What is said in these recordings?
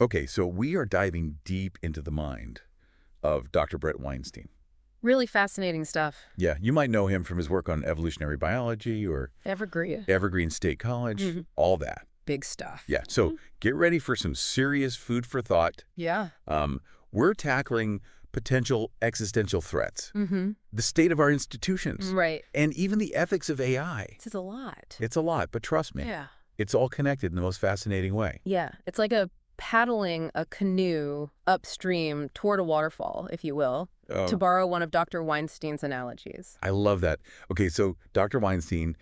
Okay, so we are diving deep into the mind of Dr. Brett Weinstein. Really fascinating stuff. Yeah, you might know him from his work on evolutionary biology or Evergreen. Evergreen State College, all that. Big stuff. Yeah, so get ready for some serious food for thought. Yeah. We're tackling potential existential threats, Mm-hmm. the state of our institutions, Right. and even the ethics of AI. This is a lot. It's a lot, but trust me, Yeah. it's all connected in the most fascinating way. Yeah. It's like paddling a canoe upstream toward a waterfall, if you will, to borrow one of Dr. Weinstein's analogies. I love that. Okay, so Dr. Weinstein,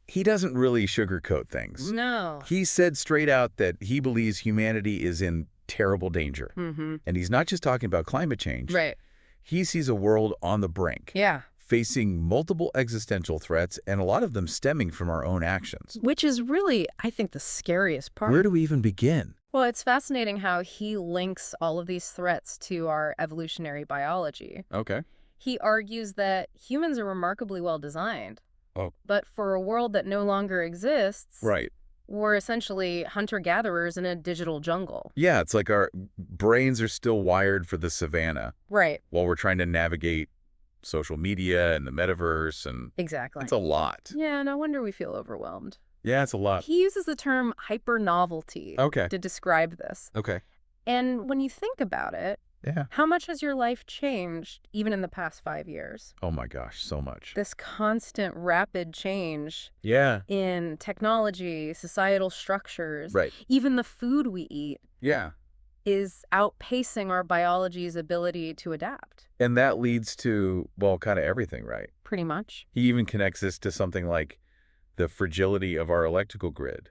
he doesn't really sugarcoat things. No. He said straight out that he believes humanity is in terrible danger. Mm-hmm. And he's not just talking about climate change. Right. He sees a world on the brink, Yeah. facing multiple existential threats, and a lot of them stemming from our own actions. Which is really, I think, the scariest part. Where do we even begin? Well, it's fascinating how he links all of these threats to our evolutionary biology. Okay. He argues that humans are remarkably well designed. Oh. But for a world that no longer exists, Right. we're essentially hunter-gatherers in a digital jungle. Yeah, it's like our brains are still wired for the savannah Right. while we're trying to navigate social media and the metaverse, and Exactly. it's a lot. Yeah, no wonder we feel overwhelmed. Yeah, it's a lot. He uses the term hyper-novelty Okay. to describe this. Okay. And when you think about it, Yeah. how much has your life changed, even in the past 5 years? Oh my gosh, so much. This constant, rapid change Yeah. in technology, societal structures, Right. even the food we eat Yeah. is outpacing our biology's ability to adapt, And that leads to, well, kind of everything, right? pretty much. He even connects this to something like the fragility of our electrical grid.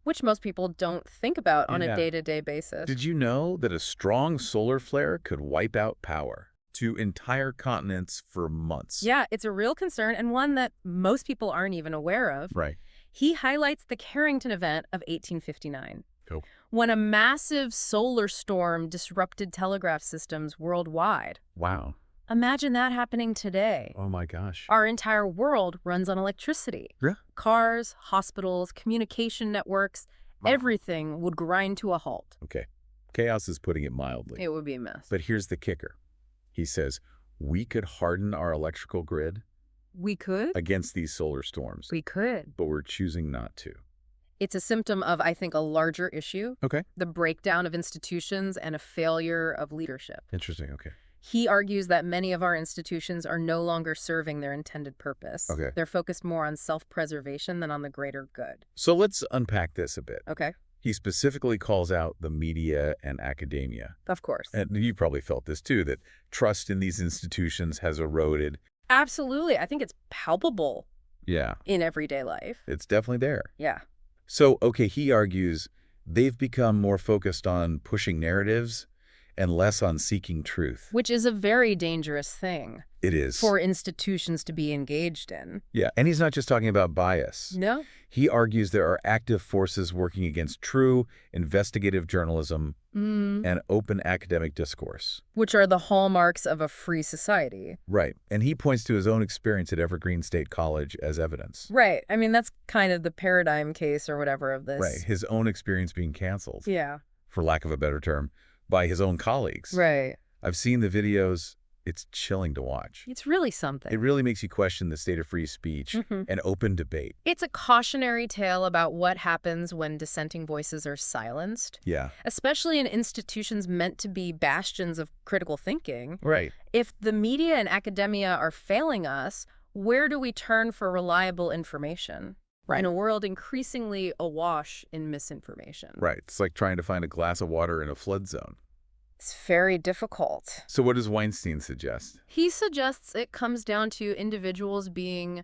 Which most people don't think about on Yeah. a day-to-day basis. Did you know that a strong solar flare could wipe out power to entire continents for months? Yeah, it's a real concern and one that most people aren't even aware of. Right. He highlights the Carrington event of 1859. Cool. When a massive solar storm disrupted telegraph systems worldwide. Wow. Imagine that happening today. Oh my gosh. Our entire world runs on electricity. Yeah. Cars, hospitals, communication networks, Wow. everything would grind to a halt. Okay. Chaos is putting it mildly. It would be a mess. But here's the kicker. He says, we could harden our electrical grid We could? against these solar storms, We could. but we're choosing not to. It's a symptom of, I think, a larger issue. Okay. The breakdown of institutions and a failure of leadership. Interesting. Okay. He argues that many of our institutions are no longer serving their intended purpose. Okay. They're focused more on self-preservation than on the greater good. So let's unpack this a bit. Okay. He specifically calls out the media and academia. Of course. And you probably felt this too, that trust in these institutions has eroded. Absolutely. I think it's palpable Yeah. in everyday life. It's definitely there. Yeah. So, okay, he argues they've become more focused on pushing narratives and less on seeking truth. Which is a very dangerous thing It is. for institutions to be engaged in. Yeah, and he's not just talking about bias. No? He argues there are active forces working against true investigative journalism and open academic discourse. Which are the hallmarks of a free society. Right, and he points to his own experience at Evergreen State College as evidence. Right. I mean, that's kind of the paradigm case or whatever of this. Right, his own experience being canceled, Yeah. for lack of a better term, by his own colleagues. Right. I've seen the videos. It's chilling to watch. It's really something. It really makes you question the state of free speech and open debate. It's a cautionary tale about what happens when dissenting voices are silenced, Yeah. especially in institutions meant to be bastions of critical thinking. Right. If the media and academia are failing us, where do we turn for reliable information? Right. In a world increasingly awash in misinformation. Right. It's like trying to find a glass of water in a flood zone. It's very difficult. So what does Weinstein suggest? He suggests it comes down to individuals being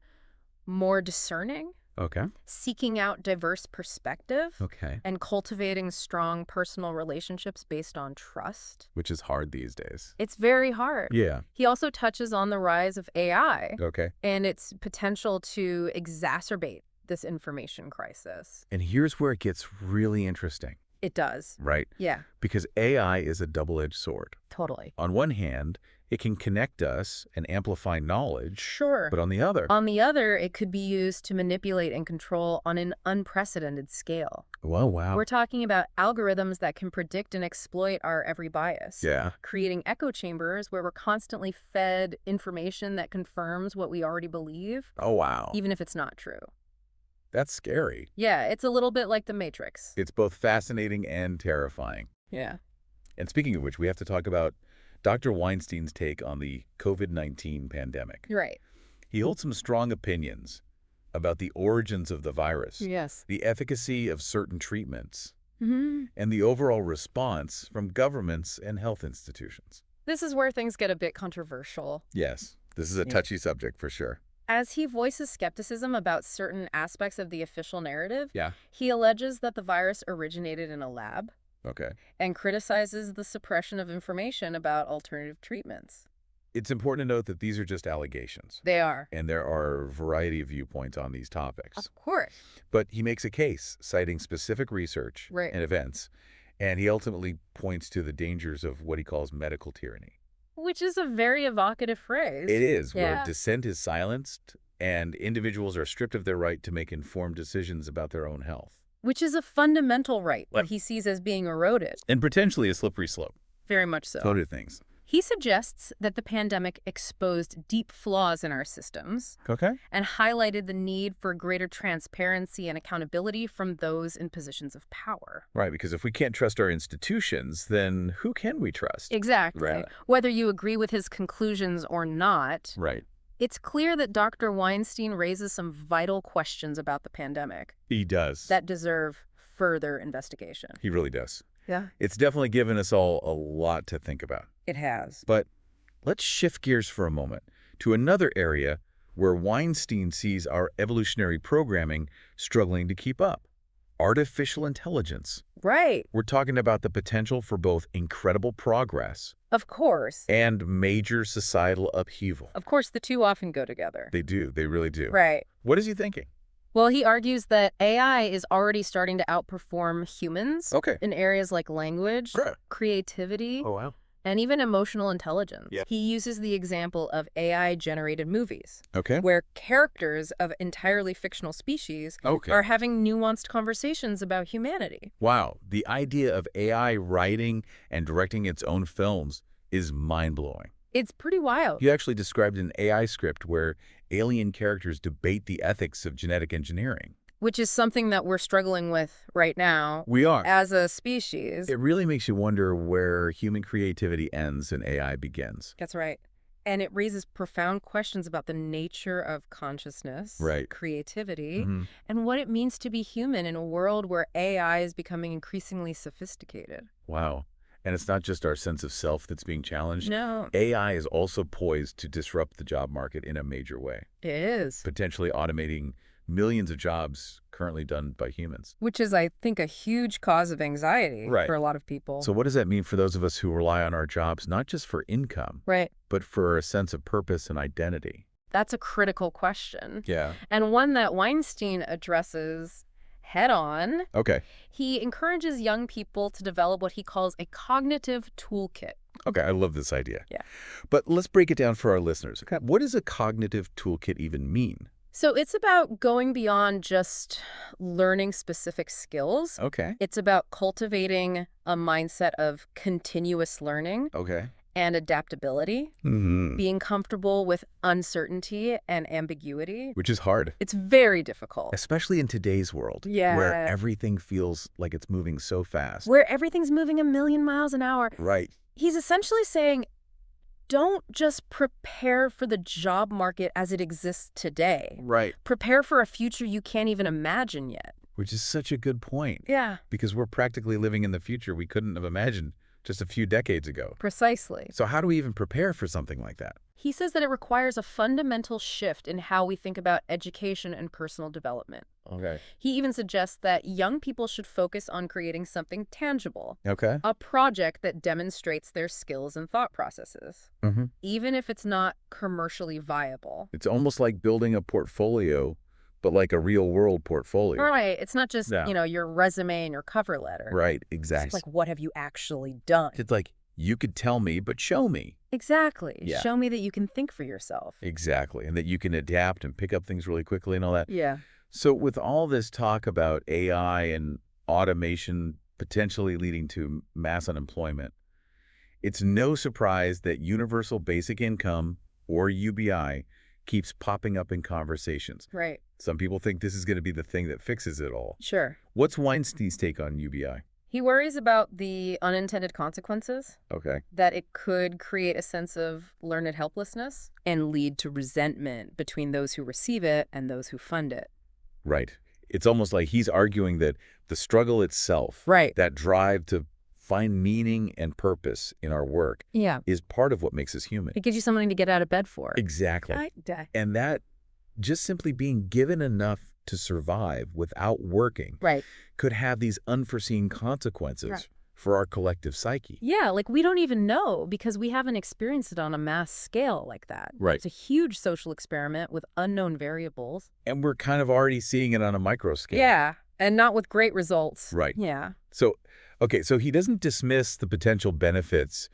more discerning, Okay. seeking out diverse perspective, Okay. and cultivating strong personal relationships based on trust. Which is hard these days. It's very hard. Yeah. He also touches on the rise of AI Okay. and its potential to exacerbate this information crisis. And here's where it gets really interesting. It does. Right? Yeah, Because AI is a double-edged sword. totally. On one hand, it can connect us and amplify knowledge. Sure. But on the other... On the other, it could be used to manipulate and control on an unprecedented scale. Whoa, wow. We're talking about algorithms that can predict and exploit our every bias. Yeah. Creating echo chambers where we're constantly fed information that confirms what we already believe, Oh, wow. even if it's not true. That's scary. Yeah, it's a little bit like the Matrix. It's both fascinating and terrifying. Yeah. And speaking of which, we have to talk about Dr. Weinstein's take on the COVID-19 pandemic. Right. He holds some strong opinions about the origins of the virus, Yes. the efficacy of certain treatments, Mm-hmm. and the overall response from governments and health institutions. This is where things get a bit controversial. Yes, this is a touchy subject for sure. As he voices skepticism about certain aspects of the official narrative, Yeah. he alleges that the virus originated in a lab Okay. and criticizes the suppression of information about alternative treatments. It's important to note that these are just allegations, They are. and there are a variety of viewpoints on these topics. Of course. But he makes a case citing specific research Right. and events, and he ultimately points to the dangers of what he calls medical tyranny. Which is a very evocative phrase. It is, Yeah. where dissent is silenced and individuals are stripped of their right to make informed decisions about their own health. Which is a fundamental right What? that he sees as being eroded. And potentially a slippery slope. Very much so. Other things. He suggests that the pandemic exposed deep flaws in our systems Okay. and highlighted the need for greater transparency and accountability from those in positions of power. Right, because if we can't trust our institutions, then who can we trust? Exactly. Right. Whether you agree with his conclusions or not, Right. it's clear that Dr. Weinstein raises some vital questions about the pandemic He does. that deserve further investigation. He really does. Yeah. It's definitely given us all a lot to think about. It has. But let's shift gears for a moment to another area where Weinstein sees our evolutionary programming struggling to keep up. Artificial intelligence. Right. We're talking about the potential for both incredible progress Of course. and major societal upheaval. Of course, the two often go together. They do. They really do. Right. What is he thinking? Well, he argues that AI is already starting to outperform humans Okay. in areas like language, Sure. creativity, Oh, wow. and even emotional intelligence. Yeah. He uses the example of AI-generated movies, Okay. where characters of entirely fictional species Okay. are having nuanced conversations about humanity. Wow. The idea of AI writing and directing its own films is mind-blowing. It's pretty wild. You actually described an AI script where alien characters debate the ethics of genetic engineering. Which is something that we're struggling with right now We are. as a species. It really makes you wonder where human creativity ends and AI begins. That's right. And it raises profound questions about the nature of consciousness, Right. creativity, Mhm. and what it means to be human in a world where AI is becoming increasingly sophisticated. Wow. And it's not just our sense of self that's being challenged. No, AI is also poised to disrupt the job market in a major way, it is. potentially automating millions of jobs currently done by humans. Which is, I think, a huge cause of anxiety Right. for a lot of people. So what does that mean for those of us who rely on our jobs, not just for income, Right. but for a sense of purpose and identity? That's a critical question. Yeah. And one that Weinstein addresses head on. Okay. He encourages young people to develop what he calls a cognitive toolkit. Okay, I love this idea. Yeah. But let's break it down for our listeners. Okay. What does a cognitive toolkit even mean? So it's about going beyond just learning specific skills. Okay. It's about cultivating a mindset of continuous learning Okay. and adaptability, Mm-hmm. being comfortable with uncertainty and ambiguity. Which is hard, It's very difficult. especially in today's world, Yeah. where everything feels like it's moving so fast. Where everything's moving a million miles an hour. Right. He's essentially saying, don't just prepare for the job market as it exists today. Right. Prepare for a future you can't even imagine yet. Which is such a good point, Yeah, because we're practically living in the future we couldn't have imagined just a few decades ago. precisely. So how do we even prepare for something like that? He says that it requires a fundamental shift in how we think about education and personal development. Okay. He even suggests that young people should focus on creating something tangible, Okay. a project that demonstrates their skills and thought processes, Mm-hmm. even if it's not commercially viable. It's almost like building a portfolio but like a real-world portfolio. Right. It's not just, Yeah. your resume and your cover letter. Right, It's exactly. like, what have you actually done? It's like, you could tell me, but show me. Exactly. Yeah. Show me that you can think for yourself. Exactly, and that you can adapt and pick up things really quickly and all that. Yeah. So with all this talk about AI and automation potentially leading to mass unemployment, it's no surprise that universal basic income, or UBI, keeps popping up in conversations. Right. Some people think this is going to be the thing that fixes it all. Sure. What's Weinstein's take on UBI? He worries about the unintended consequences, Okay. that it could create a sense of learned helplessness and lead to resentment between those who receive it and those who fund it. Right. It's almost like he's arguing that the struggle itself, Right. that drive to find meaning and purpose in our work, Yeah. is part of what makes us human. It gives you something to get out of bed for. Exactly. And that just simply being given enough to survive without working Right. could have these unforeseen consequences Right. for our collective psyche. Yeah, like we don't even know because we haven't experienced it on a mass scale like that. Right. It's a huge social experiment with unknown variables. And we're kind of already seeing it on a micro scale. Yeah, and not with great results. Right. Yeah. So, okay, so he doesn't dismiss the potential benefits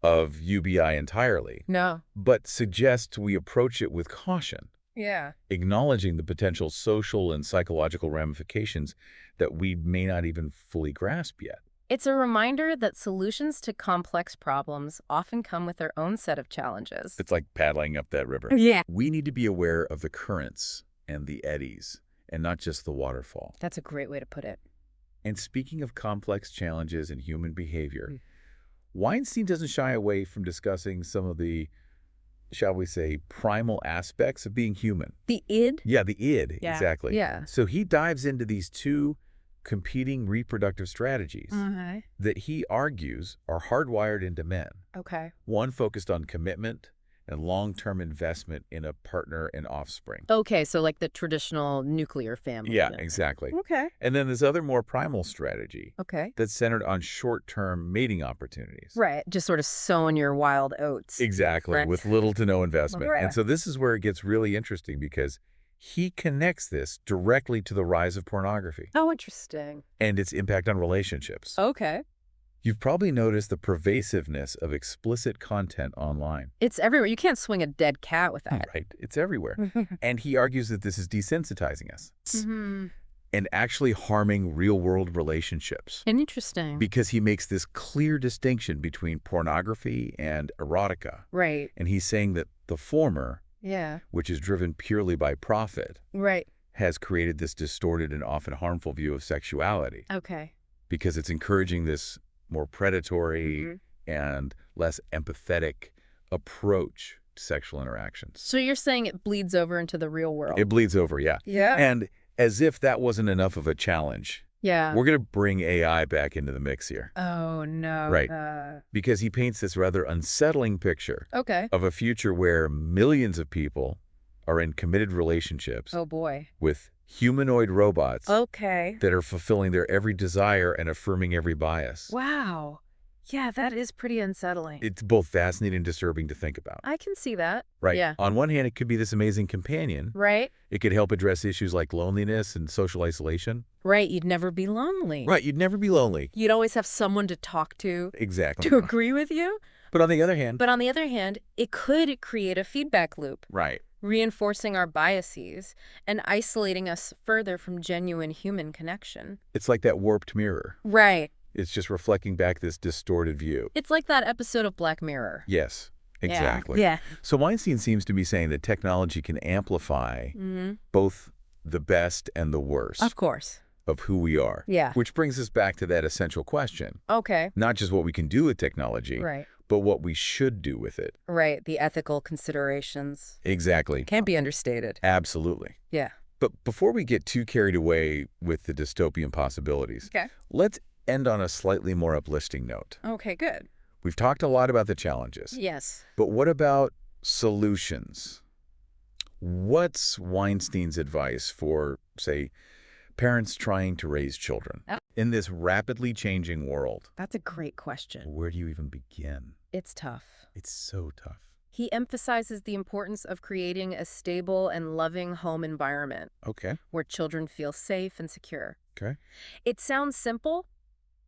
of UBI entirely, No. but suggests we approach it with caution, Yeah. acknowledging the potential social and psychological ramifications that we may not even fully grasp yet. It's a reminder that solutions to complex problems often come with their own set of challenges. It's like paddling up that river. Yeah. We need to be aware of the currents and the eddies, and not just the waterfall. That's a great way to put it. And speaking of complex challenges in human behavior, Weinstein doesn't shy away from discussing some of the, shall we say, primal aspects of being human. The id? Yeah, the id, Yeah. exactly. Yeah. So he dives into these two competing reproductive strategies Okay. that he argues are hardwired into men. Okay. One focused on commitment and long-term investment in a partner and offspring. Okay, so like the traditional nuclear family. Yeah, then. exactly. Okay. And then this other more primal strategy Okay. that's centered on short-term mating opportunities. Right. Just sort of sowing your wild oats. Exactly, Right. with little to no investment. Right. And so this is where it gets really interesting because he connects this directly to the rise of pornography Oh, interesting. and its impact on relationships. Okay. You've probably noticed the pervasiveness of explicit content online. It's everywhere. You can't swing a dead cat with that. Right? It's everywhere. And he argues that this is desensitizing us Mm-hmm. and actually harming real-world relationships. Interesting. Because he makes this clear distinction between pornography and erotica. Right. And he's saying that the former, Yeah. which is driven purely by profit, Right. has created this distorted and often harmful view of sexuality Okay. because it's encouraging this more predatory Mhm. and less empathetic approach to sexual interactions. So you're saying it bleeds over into the real world? It bleeds over, yeah. Yeah. And as if that wasn't enough of a challenge, Yeah. we're going to bring AI back into the mix here. Oh, no. Right. Because he paints this rather unsettling picture Okay. of a future where millions of people are in committed relationships Oh, boy. with humanoid robots Okay. that are fulfilling their every desire and affirming every bias. Wow. Yeah, that is pretty unsettling. It's both fascinating and disturbing to think about. I can see that. Right. Yeah. On one hand, it could be this amazing companion. Right? It could help address issues like loneliness and social isolation. Right. You'd never be lonely. Right. You'd never be lonely. You'd always have someone to talk to Exactly. agree with you. But on the other hand. But on the other hand, it could create a feedback loop, Right. reinforcing our biases and isolating us further from genuine human connection. It's like that warped mirror. Right. It's just reflecting back this distorted view. It's like that episode of Black Mirror. Yes, exactly. Yeah. So Weinstein seems to be saying that technology can amplify Mm-hmm. both the best and the worst Of course. of who we are. Yeah. Which brings us back to that essential question. Okay. Not just what we can do with technology, Right. but what we should do with it. Right. The ethical considerations Exactly. can't be understated. Absolutely. Yeah. But before we get too carried away with the dystopian possibilities, Okay. let's end on a slightly more uplifting note. Okay, good. We've talked a lot about the challenges, Yes. but what about solutions? What's Weinstein's advice for, say, parents trying to raise children Oh. in this rapidly changing world? That's a great question. Where do you even begin? It's tough. It's so tough. He emphasizes the importance of creating a stable and loving home environment Okay. where children feel safe and secure. Okay. It sounds simple,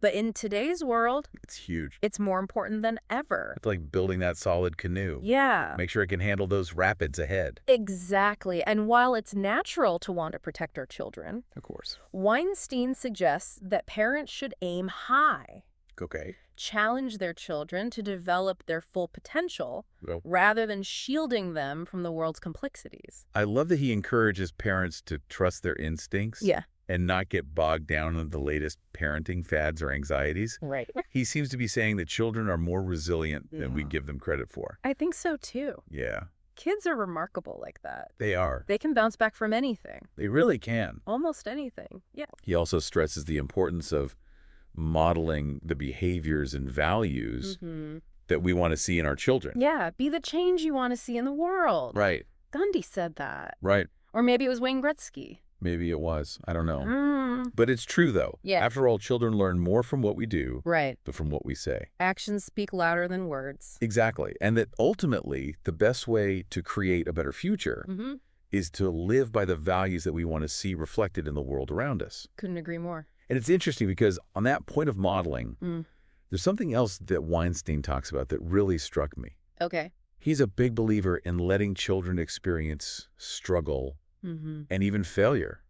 but in today's world, It's huge. it's more important than ever. It's like building that solid canoe. Yeah. Make sure it can handle those rapids ahead. Exactly. And while it's natural to want to protect our children, Of course. Weinstein suggests that parents should aim high, Okay. challenge their children to develop their full potential, Well, rather than shielding them from the world's complexities. I love that he encourages parents to trust their instincts. Yeah. And not get bogged down in the latest parenting fads or anxieties. Right. He seems to be saying that children are more resilient than we give them credit for. I think so, too. Yeah, Kids are remarkable like that. they are. They can bounce back from anything. They really can. Almost anything. Yeah. He also stresses the importance of modeling the behaviors and values that we want to see in our children. Yeah, be the change you want to see in the world. Right, Gandhi said that. right. Or maybe it was Wayne Gretzky. Maybe it was. I don't know. But it's true, though. Yeah. After all, children learn more from what we do Right. than from what we say. Actions speak louder than words. Exactly. And that ultimately, the best way to create a better future is to live by the values that we want to see reflected in the world around us. Couldn't agree more. And it's interesting because on that point of modeling, there's something else that Weinstein talks about that really struck me. Okay. He's a big believer in letting children experience struggle and even failure.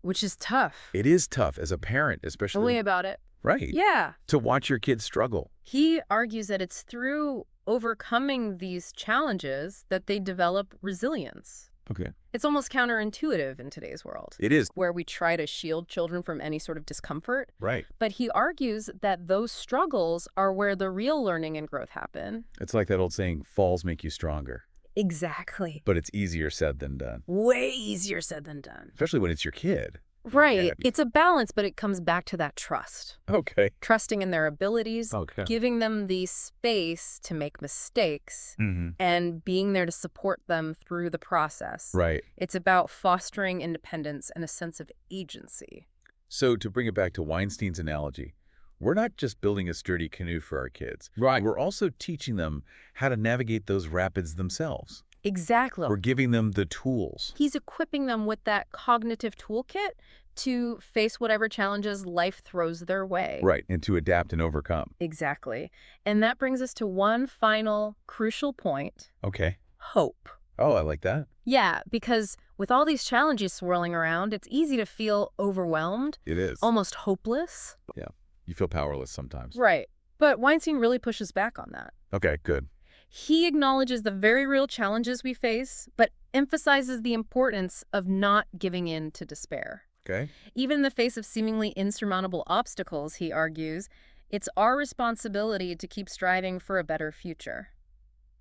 Which is tough. It is tough as a parent, Tell me especially, about it. right, Yeah. to watch your kids struggle. He argues that it's through overcoming these challenges that they develop resilience. Okay. It's almost counterintuitive in today's world, It is. where we try to shield children from any sort of discomfort. Right. But he argues that those struggles are where the real learning and growth happen. It's like that old saying, falls make you stronger. Exactly. But it's easier said than done, Way easier said than done. especially when it's your kid. Right. Yeah. It's a balance, but it comes back to that trust. Okay. Trusting in their abilities, Okay. giving them the space to make mistakes, and being there to support them through the process. Right. It's about fostering independence and a sense of agency. So to bring it back to Weinstein's analogy, we're not just building a sturdy canoe for our kids. Right. We're also teaching them how to navigate those rapids themselves. Exactly. We're giving them the tools. He's equipping them with that cognitive toolkit to face whatever challenges life throws their way. Right. And to adapt and overcome. Exactly. And that brings us to one final crucial point: Okay. hope. Oh, I like that. Yeah, because with all these challenges swirling around, it's easy to feel overwhelmed, It is. almost hopeless. Yeah. You feel powerless sometimes. Right. But Weinstein really pushes back on that. Okay, good. He acknowledges the very real challenges we face, but emphasizes the importance of not giving in to despair. Okay. Even in the face of seemingly insurmountable obstacles, he argues, it's our responsibility to keep striving for a better future.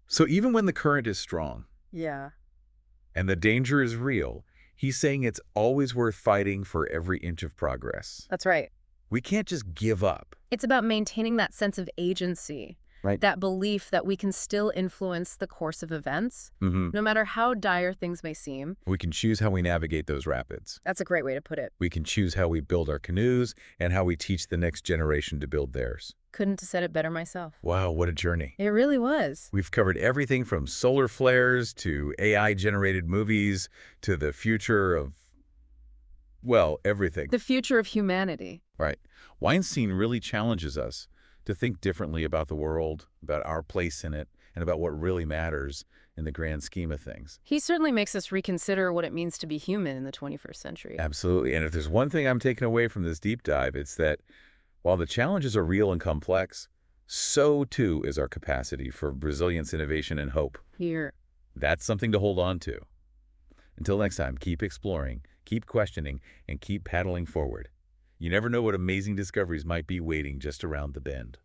So even when the current is strong Yeah. and the danger is real, he's saying it's always worth fighting for every inch of progress. That's right. We can't just give up. It's about maintaining that sense of agency, Right. that belief that we can still influence the course of events, no matter how dire things may seem. We can choose how we navigate those rapids. That's a great way to put it. We can choose how we build our canoes and how we teach the next generation to build theirs. Couldn't have said it better myself. Wow, what a journey. It really was. We've covered everything from solar flares to AI-generated movies to the future of, well, everything. The future of humanity. Right. Weinstein really challenges us to think differently about the world, about our place in it, and about what really matters in the grand scheme of things. He certainly makes us reconsider what it means to be human in the 21st century. Absolutely. And if there's one thing I'm taking away from this deep dive, it's that while the challenges are real and complex, so too is our capacity for resilience, innovation, and hope. Here. That's something to hold on to. Until next time, keep exploring, keep questioning, and keep paddling forward. You never know what amazing discoveries might be waiting just around the bend.